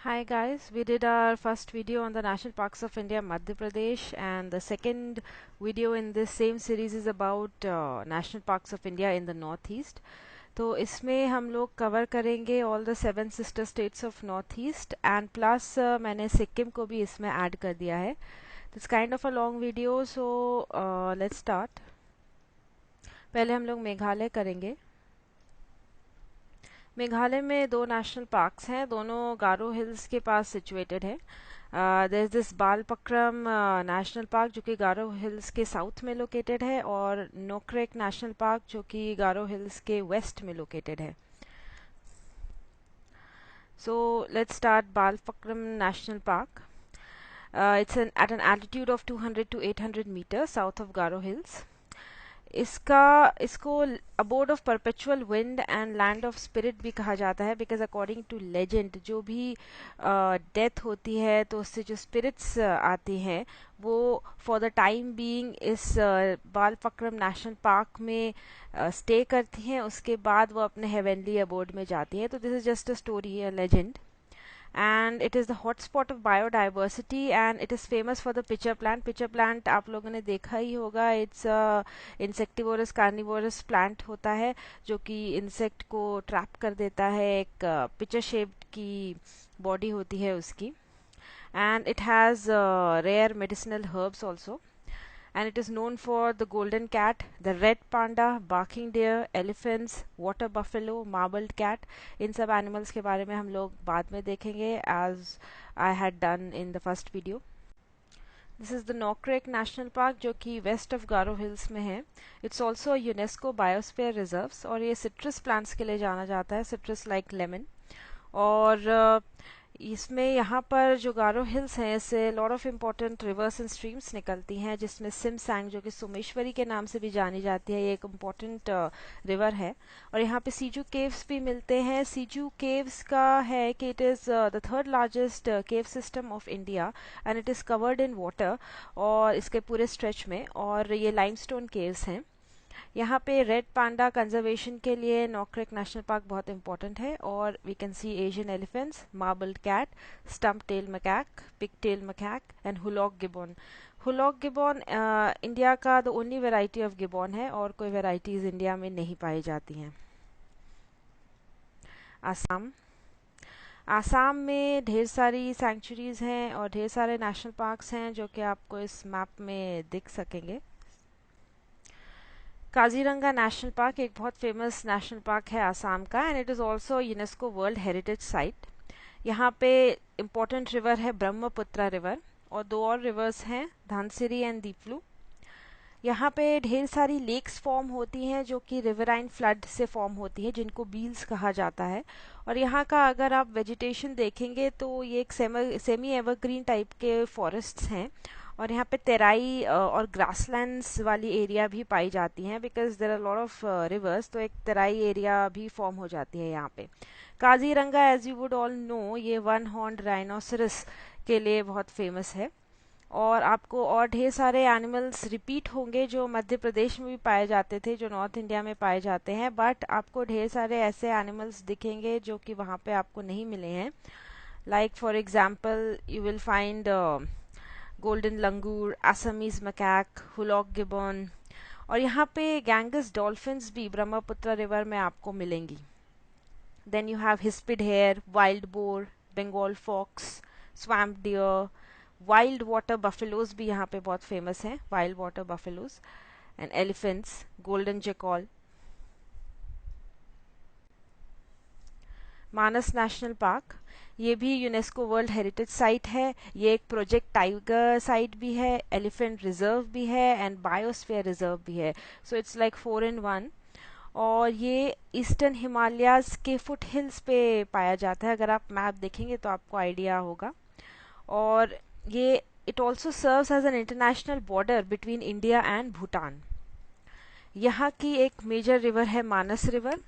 Hi guys, we did our first video on the National Parks of India, Madhya Pradesh, and the second video in this same series is about National Parks of India in the Northeast. तो इसमें हम लोग cover करेंगे all the seven sister states of Northeast and plus मैंने सिक्किम को भी इसमें add कर दिया है. It's kind of a long video, so let's start. पहले हम लोग मेघालय करेंगे. मेघालय में दो नेशनल पार्क्स हैं, दोनों गारो हिल्स के पास सिचुएटेड है. There is this Balpakram national park जो कि गारो हिल्स के साउथ में लोकेटेड है, और नोक्रेक नेशनल पार्क जो कि गारो हिल्स के वेस्ट में लोकेटेड है. So let's start Balpakram national park. It's at an altitude of 200 to 800 metre south of Garo hills. इसको abode of perpetual wind and land of spirit भी कहा जाता है, बिकॉज अकॉर्डिंग टू लेजेंड जो भी डेथ होती है तो उससे जो स्पिरिट्स आती हैं वो फॉर द टाइम बीइंग इस बालपक्रम नेशनल पार्क में स्टे करती हैं. उसके बाद वो अपने हेवनली अबोर्ड में जाती हैं. तो this is just a story, a legend. And it is the hotspot of biodiversity and it is famous for the pitcher plant. Pitcher plant आप लोगों ने देखा ही होगा. It's insectivorous carnivorous plant होता है जो कि इंसेक्ट को ट्रैप कर देता है. एक पिचर शेप्ड की बॉडी होती है उसकी. And it has rare medicinal herbs also. And it is known for the golden cat, the red panda, barking deer, elephants, water buffalo, marbled cat. इन सब एनिमल्स के बारे में हम लोग बाद में देखेंगे, as I had done in the first video. This is the Nokrek national park जो कि वेस्ट ऑफ गारो हिल्स में है. It's also UNESCO biosphere reserves, और ये सिट्रस प्लांट्स के लिए जाना जाता है, सिट्रस लाइक लेमन. और इसमें यहाँ पर जो गारो हिल्स हैं इससे lot of important reverse and streams निकलती हैं, जिसमें सिमसैंग जो कि सोमेश्वरी के नाम से भी जानी जाती है, ये एक इम्पोर्टेंट रिवर है. और यहाँ पे सीजू केव्स भी मिलते हैं. सीजू केव्स का है कि it is the third largest cave system of India and it is covered in water, और इसके पूरे स्ट्रेच में, और ये लाइमस्टोन केव्स हैं. यहाँ पे रेड पांडा कंजर्वेशन के लिए नोक्रेक नेशनल पार्क बहुत इंपॉर्टेंट है. और we can see Asian elephants, marbled cat, stump tail macaque, pig tail macaque and hoolock gibbon. Hoolock gibbon India का the only variety of gibbon है, और कोई वेराइटीज इंडिया में नहीं पाई जाती हैं. आसाम. आसाम में ढेर सारी सैंक्चुरीज हैं और ढेर सारे नेशनल पार्क्स हैं जो कि आपको इस मैप में दिख सकेंगे. काजीरंगा नेशनल पार्क एक बहुत फेमस नेशनल पार्क है आसाम का, and it is also UNESCO world heritage site. यहाँ पे इम्पोर्टेंट रिवर है ब्रह्मपुत्रा रिवर, और दो और रिवर्स हैं धनसिरी एंड दीपलू. यहाँ पे ढेर सारी लेक्स फॉर्म होती हैं जो कि रिवराइन फ्लड से फॉर्म होती है, जिनको बील्स कहा जाता है. और यहाँ का अगर आप वेजिटेशन देखेंगे तो ये एक सेमी एवरग्रीन टाइप के फॉरेस्ट्स हैं, और यहाँ पे तेराई और ग्रासलैंड्स वाली एरिया भी पाई जाती हैं, because there are lot of rivers, तो एक तेराई एरिया भी फॉर्म हो जाती है यहाँ पे. Kaziranga as you would all know ये वन हॉर्न्ड राइनोसरस के लिए बहुत फेमस है. और आपको और ढेर सारे एनिमल्स रिपीट होंगे जो मध्य प्रदेश में भी पाए जाते थे, जो नॉर्थ इंडिया में पाए जाते हैं, बट आपको ढेर सारे ऐसे एनिमल्स दिखेंगे जो कि वहाँ पे आपको नहीं मिले हैं. Like for example you will find golden langur, Assamese macaque, hoolock gibbon, और यहाँ पे गैंगस डॉल्फिन्स भी ब्रह्मपुत्र रिवर में आपको मिलेंगी. Then you have hispid hare, wild boar, Bengal fox, swamp deer, wild water buffaloes भी यहाँ पे बहुत फेमस हैं, wild water buffaloes, and elephants, golden jackal. Manas national park ये भी यूनेस्को वर्ल्ड हेरिटेज साइट है. ये एक प्रोजेक्ट टाइगर साइट भी है, एलिफेंट रिजर्व भी है, एंड बायोस्फीयर रिजर्व भी है. So it's like 4 in 1. और ये ईस्टर्न हिमालयाज के फुट हिल्स पे पाया जाता है. अगर आप मैप देखेंगे तो आपको आइडिया होगा. और ये it also serves as an international border between India and Bhutan. यहाँ की एक मेजर रिवर है मानस रिवर,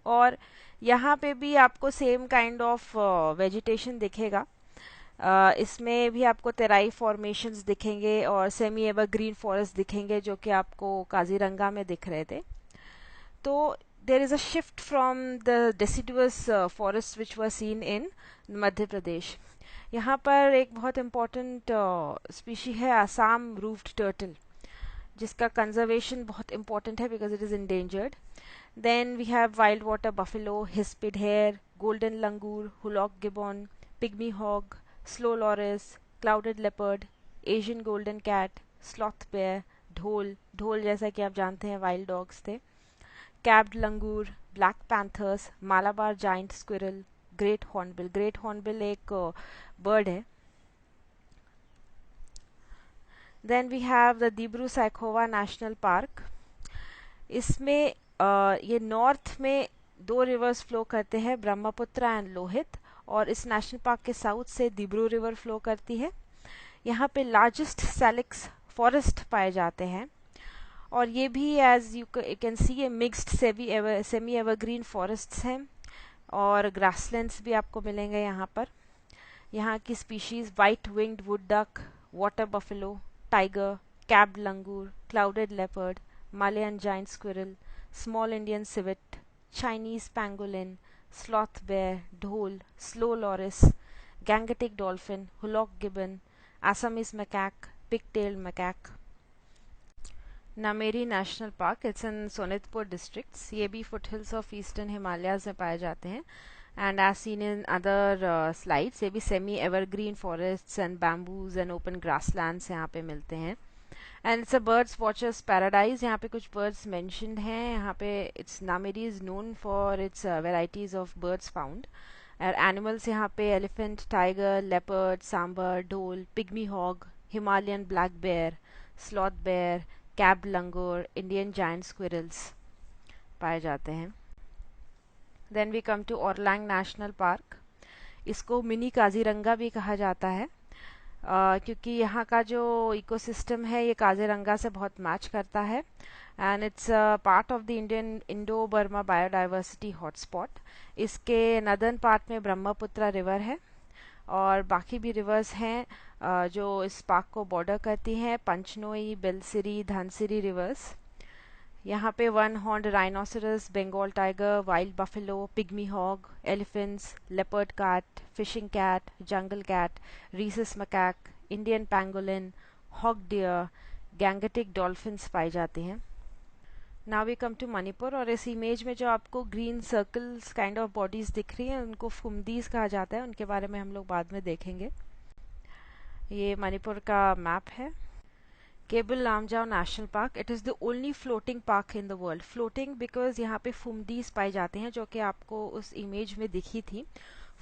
और यहाँ पे भी आपको सेम काइंड ऑफ वेजिटेशन दिखेगा. इसमें भी आपको तेराई फॉर्मेशंस दिखेंगे और सेमी एवरग्रीन फॉरेस्ट दिखेंगे जो कि आपको काजीरंगा में दिख रहे थे. तो there is a shift from the deciduous forests which were seen in Madhya Pradesh. यहाँ पर एक बहुत इम्पोर्टेंट स्पीशी है आसाम रूफ्ड टर्टल, जिसका कंजर्वेशन बहुत इम्पोर्टेंट है because it is endangered. Then we have wild water buffalo, hispid hare, golden langur, hoolock gibbon, pygmy hog, slow loris, clouded leopard, Asian golden cat, sloth bear, dhole. Dhole जैसा कि आप जानते हैं wild dogs थे. Capped langur, black panthers, Malabar giant squirrel, great hornbill. Great hornbill एक bird है. Then we have the Dibru Saikhowa national park. इसमें ये नॉर्थ में दो रिवर्स फ्लो करते हैं, ब्रह्मपुत्र एंड लोहित, और इस नेशनल पार्क के साउथ से दिब्रू रिवर फ्लो करती है. यहाँ पे लार्जेस्ट सैलिक्स फॉरेस्ट पाए जाते हैं, और ये भी एज यू कैन सी ये मिक्स्ड सेमी एवरग्रीन फॉरेस्ट्स हैं, और ग्रासलैंड्स भी आपको मिलेंगे यहाँ पर. यहाँ की species white winged wood duck, water buffalo, tiger, capped langur, clouded leopard, Malayan giant squirrel, small Indian civet, Chinese pangolin, sloth bear, dhole, slow loris, Gangetic dolphin, hoolock gibbon, Assamese macaque, pigtailed macaque. Nameri national park, it's in Sonitpur districts. ये भी foothills of eastern Himalayas में पाए जाते हैं. And as seen in other slides, ये भी semi evergreen forests and bamboos and open grasslands यहाँ पे मिलते हैं. And it's a birds watchers paradise. यहाँ पे कुछ बर्ड्स मेंशन्ड हैं. यहाँ पे it's Nameri is known for its varieties of birds found. और एनिमल्स यहाँ पे elephant, tiger, leopard, sambar, dhole, pygmy hog, Himalayan black bear, sloth bear, cap langur, Indian giant squirrels पाए जाते हैं. Then we come to Orang national park. इसको mini Kaziranga भी कहा जाता है, क्योंकि यहाँ का जो इकोसिस्टम है ये काजीरंगा से बहुत मैच करता है. And it's part of the Indian Indo Burma biodiversity hotspot. इसके नदर्न पार्ट में ब्रह्मपुत्र रिवर है, और बाकी भी रिवर्स हैं जो इस पार्क को बॉर्डर करती हैं, पंचनोई, बेलसिरी, धनसिरी रिवर्स. यहाँ पे one horned rhinoceros, Bengal tiger, wild buffalo, pygmy hog, elephants, leopard cat, fishing cat, jungle cat, rhesus macaque, Indian pangolin, hog deer, Gangetic dolphins पाई जाती हैं. Now we come to Manipur. और इस इमेज में जो आपको green circles kind of bodies दिख रही हैं उनको फुमदीज कहा जाता है. उनके बारे में हम लोग बाद में देखेंगे. ये मणिपुर का मैप है. Cable Lamjao national park, it is the only floating park in the world. Floating because यहाँ पे फुमदीज पाए जाते हैं, जो कि आपको उस इमेज में दिखी थी.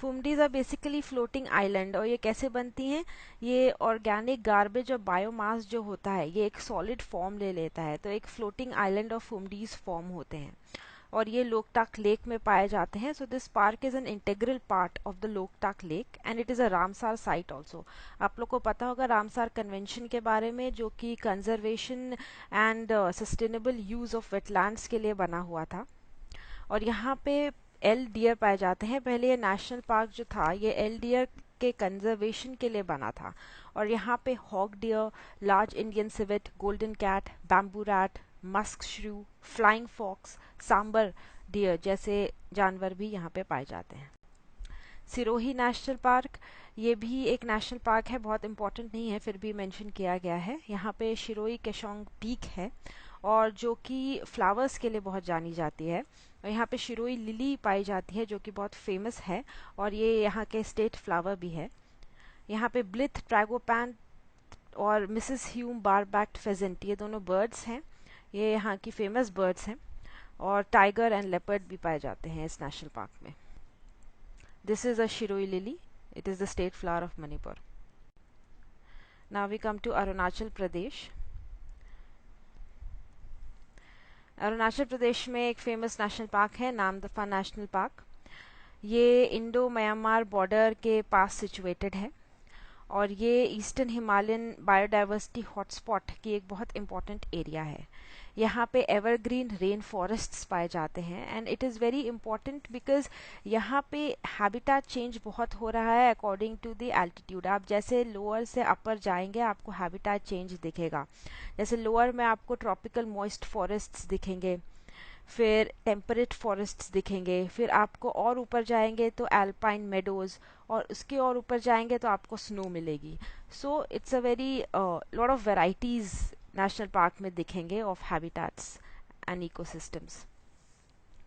Phumdis are basically floating island. और ये कैसे बनती हैं? ये ऑर्गेनिक गार्बेज और बायोमास जो होता है ये एक सॉलिड फॉर्म ले लेता है, तो एक floating island of phumdis form होते हैं, और ये लोकटाक लेक में पाए जाते हैं. So this park is an integral part of the Loktak lake and it is a Ramsar site also. आप लोग को पता होगा रामसार कन्वेंशन के बारे में, जो कि conservation and sustainable use of wetlands के लिए बना हुआ था. और यहाँ पे एल डियर पाए जाते हैं. पहले ये नेशनल पार्क जो था ये एल डियर के कंजर्वेशन के लिए बना था, और यहाँ पे hog deer, large Indian civet, golden cat, bamboo rat, musk shrew, flying fox, sambar deer जैसे जानवर भी यहाँ पे पाए जाते हैं. सिरोही नेशनल पार्क, ये भी एक नेशनल पार्क है, बहुत इंपॉर्टेंट नहीं है फिर भी मेंशन किया गया है. यहाँ पे शिरोई केशोंग पीक है, और जो कि फ्लावर्स के लिए बहुत जानी जाती है. और यहाँ पे शिरोई लिली पाई जाती है जो कि बहुत फेमस है, और ये यहाँ के स्टेट फ्लावर भी है. यहाँ पे ब्लिथ, ट्रैगोपैन और मिसेस ह्यूम बारबैक्ड फेजेंट, ये दोनों बर्ड्स हैं, ये यहाँ की फेमस बर्ड्स हैं. और टाइगर एंड लेपर्ड भी पाए जाते हैं इस नेशनल पार्क में. This is a Shirui lily, it is the state flower of Manipur. Now we come to Arunachal Pradesh. Arunachal Pradesh में एक फेमस नेशनल पार्क है, नामदफा नेशनल पार्क. ये इंडो म्यांमार बॉर्डर के पास सिचुएटेड है, और ये ईस्टर्न हिमालयन बायोडाइवर्सिटी हॉटस्पॉट की एक बहुत इंपॉर्टेंट एरिया है. यहाँ पे एवरग्रीन रेन फॉरेस्ट्स पाए जाते हैं, and it is very important because यहाँ पे हैबिटेट चेंज बहुत हो रहा है अकॉर्डिंग टू द एल्टीट्यूड. आप जैसे लोअर से अपर जाएंगे आपको हैबिटेट चेंज दिखेगा. जैसे लोअर में आपको ट्रॉपिकल मॉइस्ट फॉरेस्ट्स दिखेंगे, फिर टेम्परेट फॉरेस्ट्स दिखेंगे, फिर आपको और ऊपर जाएंगे तो एल्पाइन मेडोज, और उसके और ऊपर जाएंगे तो आपको स्नो मिलेगी. So it's a very lot of varieties national park में दिखेंगे ऑफ हैबिटेट्स एंड इकोसिस्टम्स.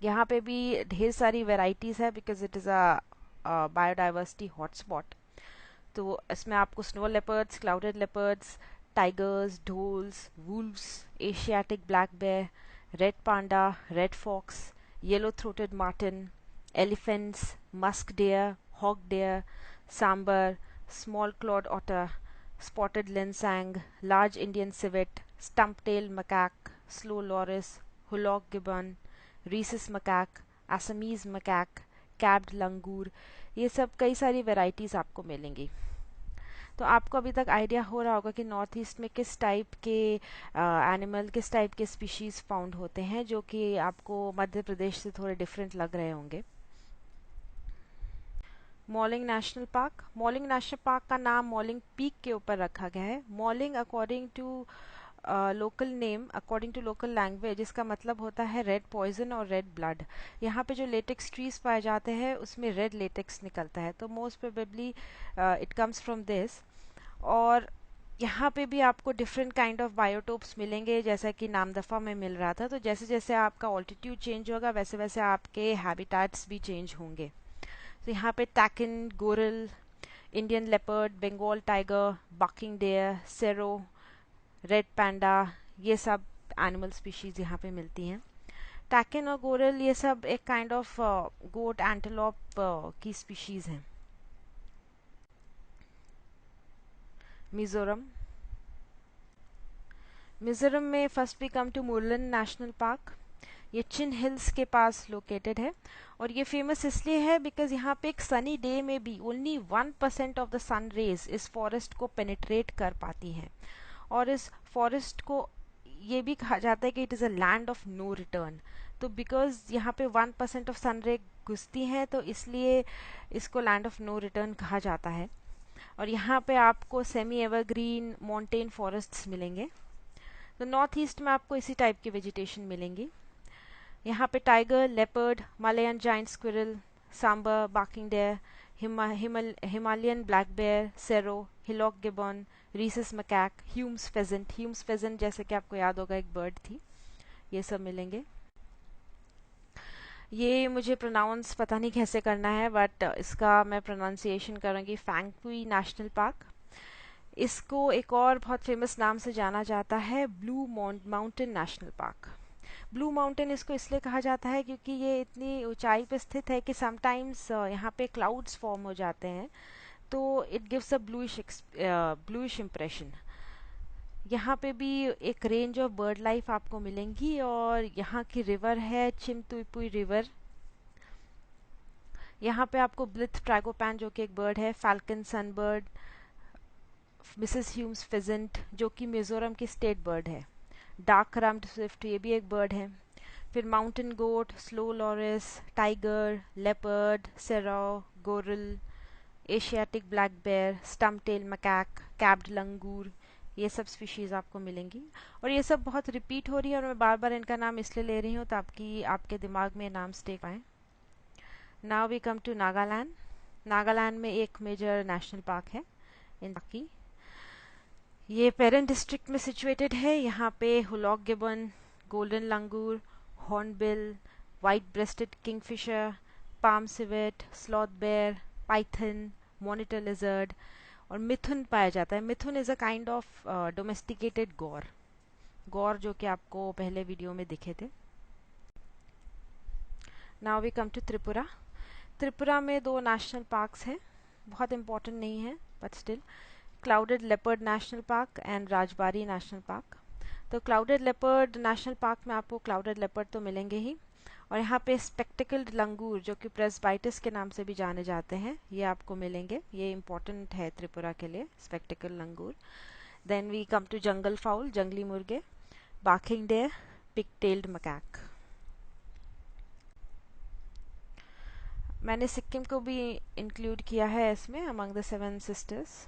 यहाँ पे भी ढेर सारी वेराइटीज है because it is a biodiversity hotspot. तो इसमें आपको snow leopards, clouded leopards, tigers, dholes, wolves, Asiatic black bear, red panda, red fox, yellow throated marten, elephants, musk deer, hog deer, sambar, small clawed otter, spotted linsang, large Indian civet, stump-tailed macaque, slow loris, hulok gibbon, rhesus macaque, Assamese macaque, capped langur, ये सब कई सारी varieties आपको मिलेंगी. तो आपको अभी तक आइडिया हो रहा होगा कि नॉर्थ ईस्ट में किस टाइप के एनिमल, किस टाइप के स्पीशीज़ फाउंड होते हैं, जो कि आपको मध्य प्रदेश से थोड़े डिफरेंट लग रहे होंगे. Mouling national park. Mouling national park का नाम मॉलिंग पीक के ऊपर रखा गया है. Mouling according to local name, according to local language, इसका मतलब होता है रेड पॉइजन और रेड ब्लड. यहाँ पे जो लेटेक्स ट्रीज पाए जाते हैं उसमें रेड लेटेक्स निकलता है, तो most probably it comes from this. और यहाँ पे भी आपको डिफरेंट काइंड ऑफ बायोटोप्स मिलेंगे, जैसा कि नामदफा में मिल रहा था. तो जैसे जैसे आपका ऑल्टीट्यूड चेंज होगा वैसे वैसे आपके हैबिटेट्स भी चेंज होंगे. तो यहाँ पे takin, goral, Indian leopard, Bengal tiger, barking deer, serow, red panda, ये सब एनिमल स्पीशीज यहाँ पे मिलती हैं. टैकिन और गोरिल ये सब एक काइंड ऑफ गोट एंटेलोप की स्पीशीज हैं. मिजोरम. मिजोरम में first we come to Murlen national park. ये चिन हिल्स के पास लोकेटेड है, और ये फेमस इसलिए है बिकॉज यहाँ पे एक सनी डे में भी only 1% of the sun rays इस फॉरेस्ट को पेनिट्रेट कर पाती हैं. और इस फॉरेस्ट को ये भी कहा जाता है कि it is a land of no return. तो बिकॉज यहाँ पे 1% ऑफ सन रे घुसती हैं, तो इसलिए इसको लैंड ऑफ नो रिटर्न कहा जाता है. और यहाँ पे आपको सेमी एवरग्रीन माउंटेन फॉरेस्ट्स मिलेंगे. तो नॉर्थ ईस्ट में आपको इसी टाइप की वेजिटेशन मिलेंगी. यहाँ पे tiger, leopard, Malayan giant squirrel, sambar, barking deer, Himalayan black bear, serow, hoolock gibbon, rhesus macaque, Hume's pheasant. Hume's pheasant जैसे कि आपको याद होगा एक बर्ड थी. ये सब मिलेंगे. ये मुझे प्रोनाउंस पता नहीं कैसे करना है, बट इसका मैं प्रोनाउंसिएशन करूँगी. फैंगपुई नेशनल पार्क. इसको एक और बहुत फेमस नाम से जाना जाता है, blue mountain national park. Blue mountain इसको इसलिए कहा जाता है क्योंकि ये इतनी ऊंचाई पे स्थित है कि समटाइम्स यहाँ पे क्लाउड्स फॉर्म हो जाते हैं, तो it gives a bluish impression. यहाँ पे भी एक रेंज ऑफ बर्ड लाइफ आपको मिलेंगी, और यहाँ की रिवर है चिमतुईपुई रिवर. यहाँ पे आपको ब्लिथ ट्रैगोपैन जो कि एक बर्ड है, falcon sunbird, Mrs Hume's pheasant जो कि मिजोरम की स्टेट बर्ड है, डार्क रम्ड स्विफ्ट ये भी एक बर्ड है. फिर mountain goat, slow loris, tiger, leopard, serow, goral, Asiatic black bear, stump tail macaque, capped langur, ये सब स्पीशीज आपको मिलेंगी. और ये सब बहुत रिपीट हो रही है, और मैं बार बार इनका नाम इसलिए ले रही हूँ ताकि आपके दिमाग में नाम स्टे पाए. Now we come to Nagaland. Nagaland में एक मेजर नेशनल पार्क है बाकी. ये पेरेन डिस्ट्रिक्ट में सिचुएटेड है. यहाँ पे hoolock gibbon, golden langur, hornbill, white breasted kingfisher, palm civet, sloth bear, python, monitor lizard और मिथुन पाया जाता है. Mithun is a kind of domesticated gaur. Gaur जो कि आपको पहले वीडियो में दिखे थे. Now we come to Tripura. Tripura में दो नेशनल पार्क्स हैं, बहुत इंपॉर्टेंट नहीं है but still. Clouded leopard national park and Rajbari national park. तो क्लाउडेड लेपर्ड नेशनल पार्क में आपको क्लाउडेड लेपर्ड तो मिलेंगे ही, और यहाँ पे स्पेक्टिकल्ड लंगूर जो कि प्रेसबाइटिस के नाम से भी जाने जाते हैं, ये आपको मिलेंगे. ये इंपॉर्टेंट है त्रिपुरा के लिए, spectacled langur. Then we come to jungle fowl, जंगली मुर्गे, barking deer, pig tailed macaque. मैंने सिक्किम को भी इंक्लूड किया है इसमें अमंग द 7 सिस्टर्स.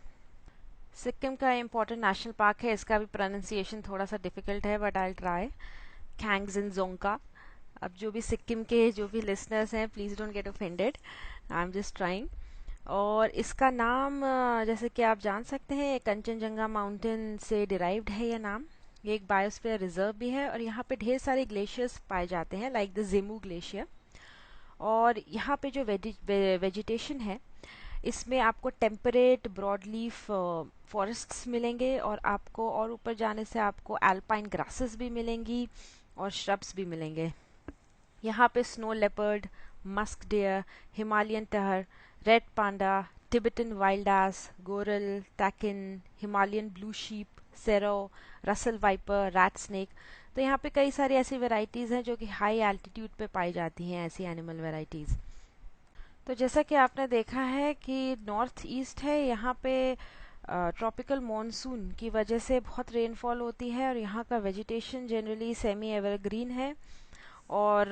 सिक्किम का इम्पोर्टेंट नेशनल पार्क है, इसका भी प्रोनाउंसिएशन थोड़ा सा डिफिकल्ट है बट आई ट्राई. खैंग्जिन जोंगका. अब जो भी सिक्किम के जो भी लिसनर्स हैं, please don't get offended, I am just trying. और इसका नाम जैसे कि आप जान सकते हैं, कंचनजंगा माउंटेन से डिराइव्ड है ये नाम। ये एक बायोस्फीयर रिजर्व भी है और यहाँ पे ढेर सारे ग्लेशियर्स पाए जाते हैं, लाइक द जेमू ग्लेशियर। और यहाँ पे जो वेजिटेशन है, इसमें आपको टेम्परेट ब्रॉड लीफ फॉरेस्ट्स मिलेंगे, और आपको और ऊपर जाने से आपको एल्पाइन ग्रासेस भी मिलेंगी और श्रब्स भी मिलेंगे। यहाँ पे snow leopard, musk deer, Himalayan tahr, red panda, Tibetan wild ass, goral, takin, Himalayan blue sheep, serow, Russell viper, rat snake. तो यहाँ पे कई सारी ऐसी वेराइटीज़ हैं जो कि हाई एल्टीट्यूड पे पाई जाती हैं, ऐसी एनिमल वेराइटीज़। तो जैसा कि आपने देखा है कि नॉर्थ ईस्ट है, यहाँ पे ट्रॉपिकल मॉनसून की वजह से बहुत रेनफॉल होती है और यहाँ का वेजिटेशन जनरली सेमी एवरग्रीन है। और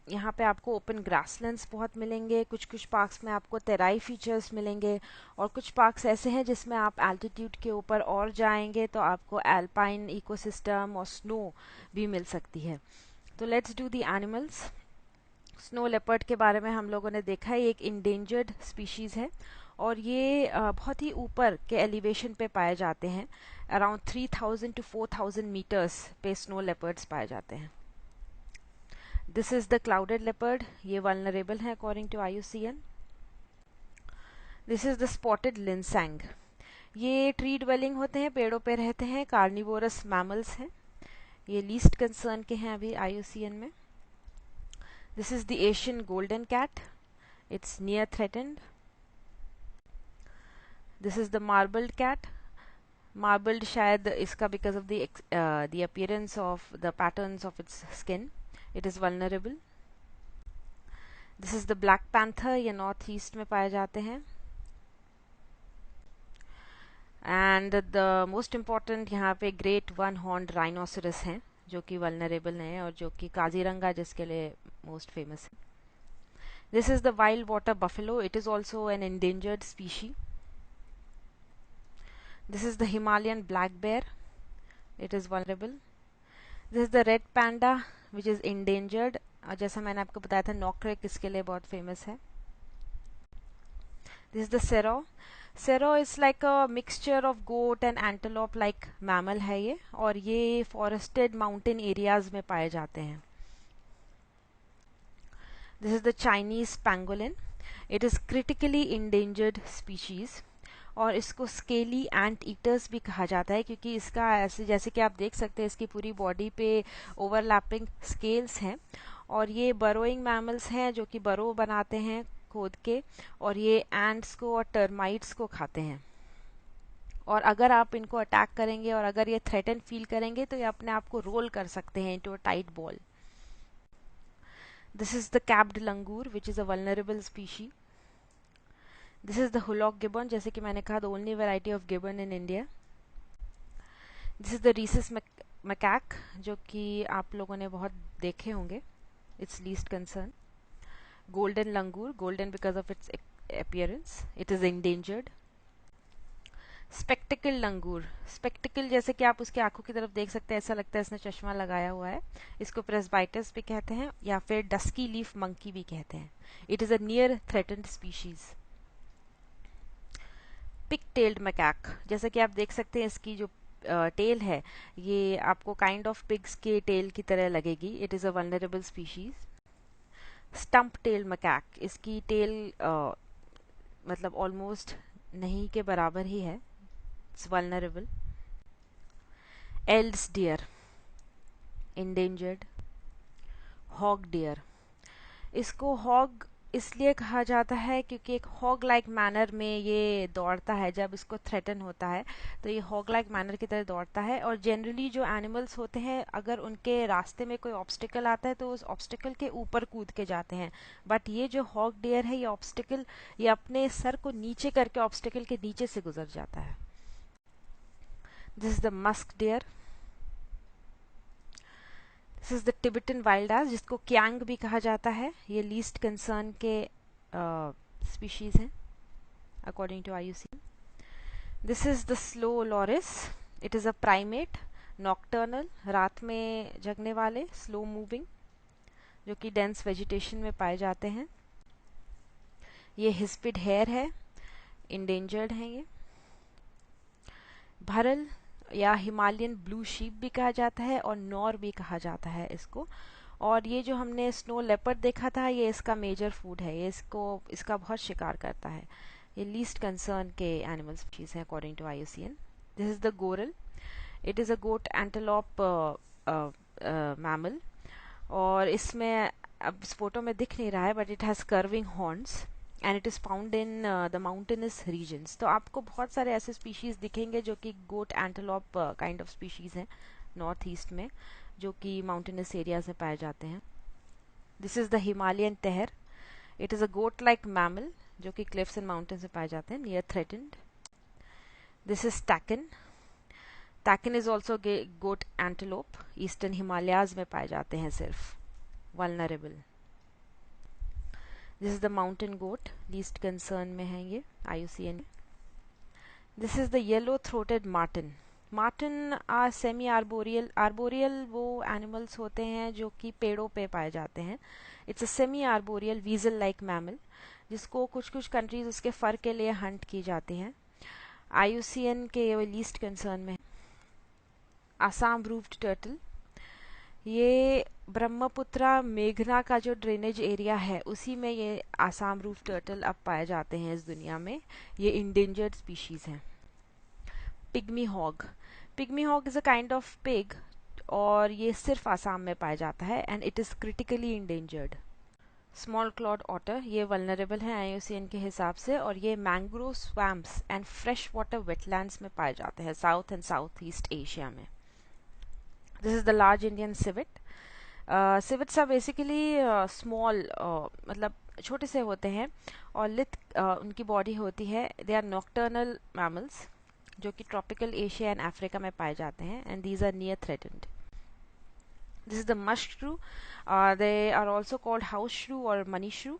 यहाँ पे आपको ओपन ग्रासलैंड्स बहुत मिलेंगे, कुछ कुछ पार्क्स में आपको तेराई फीचर्स मिलेंगे, और कुछ पार्क्स ऐसे हैं जिसमें आप एल्टीट्यूड के ऊपर और जाएंगे तो आपको एल्पाइन इकोसिस्टम और स्नो भी मिल सकती है। तो let's do the animals. Snow leopard के बारे में हम लोगों ने देखा है, ये एक इंडेंजर्ड स्पीशीज है और ये बहुत ही ऊपर के एलिवेशन पे पाए जाते हैं। अराउंड 3000 टू 4000 मीटर्स पे स्नो लेपर्ड्स पाए जाते हैं। This is the clouded leopard, ये वल्नरेबल है according to IUCN। This is the spotted linsang, ये ट्री ड्वेलिंग होते हैं, पेड़ों पे रहते हैं, कार्निवोरस मैमल्स हैं, ये लीस्ट कंसर्न के हैं अभी IUCN में। This is the Asian golden cat. It's near threatened. This is the marbled cat. Marbled शायद इसका because of the appearance of the patterns of its skin. It is vulnerable. This is the black panther. ये north east में पाए जाते हैं. And the most important यहाँ पे great one horned rhinoceros हैं जो कि vulnerable हैं और जो कि काजीरंगा जिसके लिए most famous है. This is the wild water buffalo. It is also an endangered species. This is the Himalayan black bear. It is vulnerable. This is the red panda, which is endangered. जैसा मैंने आपको बताया था, नॉकरेक इसके लिए बहुत famous है. This is the Sero. Sero is like a mixture of goat and antelope like mammal है ये, और ये forested mountain areas में पाए जाते हैं. This is the Chinese pangolin. It is critically endangered species और इसको स्केली एंट ईटर्स भी कहा जाता है क्योंकि इसका ऐसे जैसे कि आप देख सकते हैं इसकी पूरी बॉडी पे ओवरलैपिंग स्केल्स हैं और ये बरोइंग मैमल्स हैं जो कि बरो बनाते हैं खोद के और ये एंट्स को और टर्माइट्स को खाते हैं और अगर आप इनको अटैक करेंगे और अगर ये थ्रेटन फील करेंगे तो ये अपने आप को रोल कर सकते हैं into a tight ball. This is the capped langur, which is a vulnerable species. This is the Hulok gibbon, जैसे कि मैंने कहा, the only variety of gibbon in India. This is the rhesus macaque, जो कि आप लोगों ने बहुत देखे होंगे. It's least concern. Golden langur, golden because of its appearance. It is endangered. Spectacled langur, spectacled जैसे कि आप उसकी आंखों की तरफ देख सकते हैं, ऐसा लगता है इसने चश्मा लगाया हुआ है. इसको प्रेसबाइटस भी कहते हैं या फिर डस्की लीफ मंकी भी कहते हैं. It is a near threatened species. Pig tailed macaque, जैसे कि आप देख सकते हैं इसकी जो टेल है ये आपको काइंड ऑफ पिग्स के टेल की तरह लगेगी. It is a vulnerable species. Stump tailed macaque, इसकी टेल मतलब ऑलमोस्ट नहीं के बराबर ही है. It's vulnerable. Eld's deer, endangered. Hog deer, इसको hog इसलिए कहा जाता है क्योंकि एक hog like manner में ये दौड़ता है. जब इसको threaten होता है तो ये hog like manner की तरह दौड़ता है और generally जो animals होते हैं अगर उनके रास्ते में कोई obstacle आता है तो उस obstacle के ऊपर कूद के जाते हैं. बट ये जो hog deer है ये obstacle ये अपने सर को नीचे करके obstacle के नीचे से गुजर जाता है. This is the musk deer. This is the Tibetan wild ass जिसको क्यांग भी कहा जाता है. ये least concern के species हैं according to IUCN. This is the slow loris. It is a primate, nocturnal, रात में जगने वाले, slow moving. जो कि डेंस वेजिटेशन में पाए जाते हैं। ये हिस्पिड हेयर है, इंडेंजर्ड है ये। भरल या हिमालयन ब्लू शीप भी कहा जाता है और नॉर भी कहा जाता है इसको। और ये जो हमने स्नो लेपर्ड देखा था, ये इसका मेजर फूड है, ये इसका बहुत शिकार करता है। ये लीस्ट कंसर्न के एनिमल स्पीशीज है according to IUCN। This is the goral. It is a goat antelope mammal, और इसमें अब इस फोटो में दिख नहीं रहा है, but it has curving horns and it is found in the mountainous regions. तो आपको बहुत सारे ऐसे स्पीशीज़ दिखेंगे जो कि goat antelope kind of species हैं नॉर्थ ईस्ट में, जो कि माउंटेनस एरियाज में पाए जाते हैं। This is the Himalayan tahr. It is a goat like mammal जो कि क्लिफ्स एंड माउंटेन्स में पाए जाते हैं, near threatened. This is takin. Takin is also goat antelope, eastern Himalayas में पाए जाते हैं सिर्फ, vulnerable. This is the mountain goat, least concern में है ये IUCN। This is the yellow throated marten. Marten are semi arboreal. Arboreal वो animals होते हैं जो कि पेड़ों पे पाए जाते हैं। It's a semi arboreal weasel like mammal, जिसको कुछ कुछ कंट्रीज उसके फर के लिए हंट की जाती हैं। IUCN के ये लीस्ट कंसर्न में। आसाम रूफ्ड टर्टल, ये ब्रह्मपुत्रा मेघना का जो ड्रेनेज एरिया है उसी में ये आसाम रूफ टर्टल अब पाए जाते हैं इस दुनिया में। ये इंडेंजर्ड स्पीशीज हैं। Pygmy hog. Pygmy hog is a kind of pig, और ये सिर्फ आसाम में पाया जाता है and it is critically endangered. Small clawed otter, ये वल्नरेबल है IUCN के हिसाब से, और ये mangrove swamps and fresh water wetlands में पाए जाते हैं south and south east Asia में। This is the large Indian civet. Civets are basically small, मतलब छोटे से होते हैं, और उनकी बॉडी होती है। दे आर नॉक्टर्नल मैमल्स जो कि ट्रॉपिकल एशिया एंड अफ्रीका में पाए जाते हैं, and these are near threatened. This is the musk shrew. They are also called house shrew और मनी श्रू,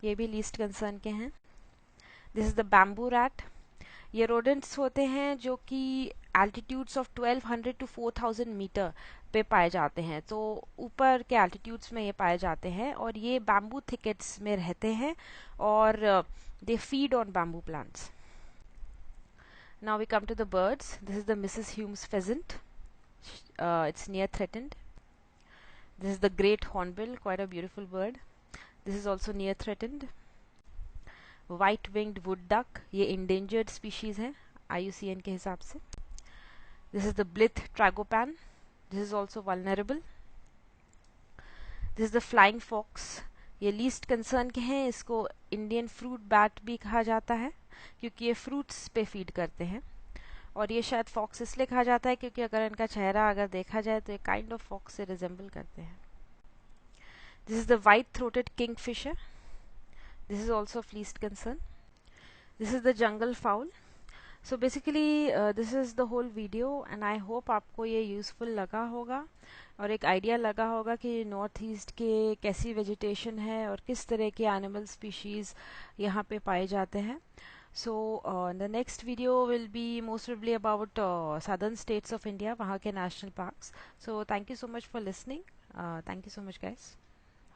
ये भी लीस्ट कंसर्न के हैं। This is the bamboo rat. ये रोडेंट्स होते हैं जो कि एल्टीट्यूड्स ऑफ 1200 to 4000 मीटर पे पाए जाते हैं, तो ऊपर के एल्टीट्यूड्स में ये पाए जाते हैं, और ये बैम्बू थिकेट्स में रहते हैं, और they feed on bamboo plants. Now we come to the birds. This is the Mrs Hume's pheasant. It's near threatened. This is the great hornbill, quite a beautiful bird. This is also near threatened. White winged wood duck, ये endangered species है IUCN के हिसाब से। This is the blith tragopan. This is also vulnerable. This is the flying fox. ये least concern के हैं, इसको Indian fruit bat भी कहा जाता है क्योंकि ये फ्रूट्स पे फीड करते हैं, और ये शायद फॉक्स इसलिए कहा जाता है क्योंकि अगर इनका चेहरा अगर देखा जाए तो ये काइंड ऑफ फॉक्स से रिजेंबल करते हैं। This is the white throated kingfisher. This is also of least concern. This is the jungle fowl. So basically this is the whole video, and I hope आपको ये useful लगा होगा और एक idea लगा होगा कि नॉर्थ ईस्ट के कैसी वेजिटेशन है और किस तरह के एनिमल स्पीशीज यहाँ पे पाए जाते हैं। So the next video will be most probably about southern states of India, वहाँ के national parks. So thank you so much for listening. Thank you so much, guys.